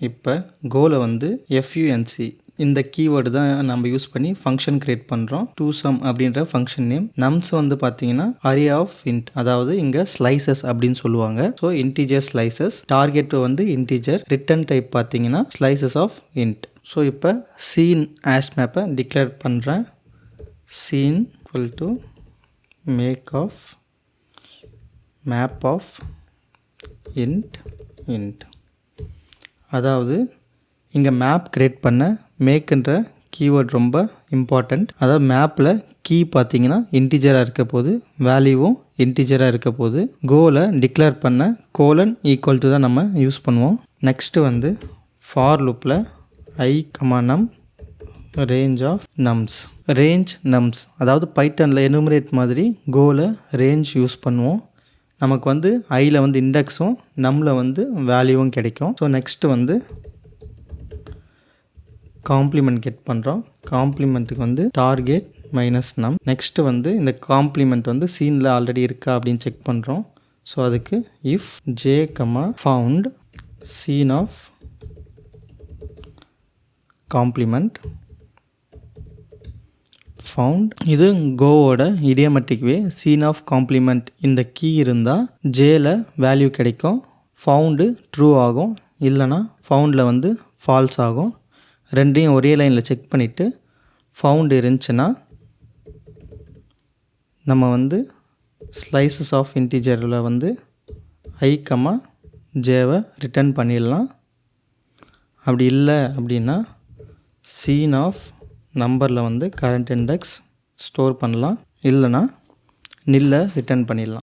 இப்போ கோல வந்து FUNC இந்த கீவேர்டு தான் நம்ம யூஸ் பண்ணி ஃபங்க்ஷன் கிரியேட் பண்ணுறோம். டூசம் அப்படின்ற ஃபங்க்ஷன் நேம். நம்ஸ் வந்து பார்த்தீங்கன்னா அரே ஆஃப் இன்ட், அதாவது இங்கே ஸ்லைசஸ் அப்படின்னு சொல்லுவாங்க. So integer slices. டார்கெட் வந்து இன்டிஜர். ரிட்டர்ன் டைப் பார்த்தீங்கன்னா ஸ்லைசஸ் ஆஃப் இன்ட். ஸோ இப்போ சீன் ஆஷ் மேப்பை டிக்ளேர் பண்ணுறேன். Seen equal to make of map of int. அதாவது இங்கே மேப் கிரியேட் பண்ண மேக்குன்ற கீவேர்ட் ரொம்ப இம்பார்ட்டண்ட். அதாவது மேப்பில் கீ பார்த்தீங்கன்னா இன்டிஜராக இருக்க போது, வேல்யூவும் இன்டிஜராக இருக்க போது. கோலை டிக்ளேர் பண்ண கோலன் ஈக்குவல் டு தான் நம்ம யூஸ் பண்ணுவோம். நெக்ஸ்ட்டு வந்து ஃபார் லூப்பில் I, num range of nums. Range nums அதாவது பைத்தனில் எனுமரேட் மாதிரி கோலை ரேஞ்ச் யூஸ் பண்ணுவோம். நமக்கு வந்து ஐயில் வந்து இண்டெக்ஸும் நம்மில் வந்து வேல்யூவும் கிடைக்கும். ஸோ நெக்ஸ்ட்டு வந்து காம்ப்ளிமெண்ட் கெட் பண்ணுறோம். காம்ப்ளிமெண்ட்டுக்கு வந்து டார்கெட் மைனஸ் நம். நெக்ஸ்ட்டு வந்து இந்த காம்ப்ளிமெண்ட் வந்து சீனில் ஆல்ரெடி இருக்கா அப்படின்னு செக் பண்ணுறோம். ஸோ அதுக்கு if j found seen of complement found. இது கோவோட idiomatic way. Seen of complement இந்த கீ இருந்தால் ஜேல வேல்யூ கிடைக்கும், ஃபவுண்டு ட்ரூ ஆகும், இல்லைனா ஃபவுண்டில் வந்து ஃபால்ஸ் ஆகும். ரெண்டையும் ஒரே லைனில் செக் பண்ணிவிட்டு ஃபவுண்ட் இருந்துச்சுன்னா நம்ம வந்து ஸ்லைசஸ் ஆஃப் இன்டிஜரில் வந்து I, ஜேவை ரிட்டர்ன் பண்ணிடலாம். அப்படி இல்லை அப்படின்னா சீன் ஆஃப் நம்பரில் வந்து கரண்ட் இண்டெக்ஸ் ஸ்டோர் பண்ணலாம், இல்லைனா நில்லை ரிட்டர்ன் பண்ணிடலாம்.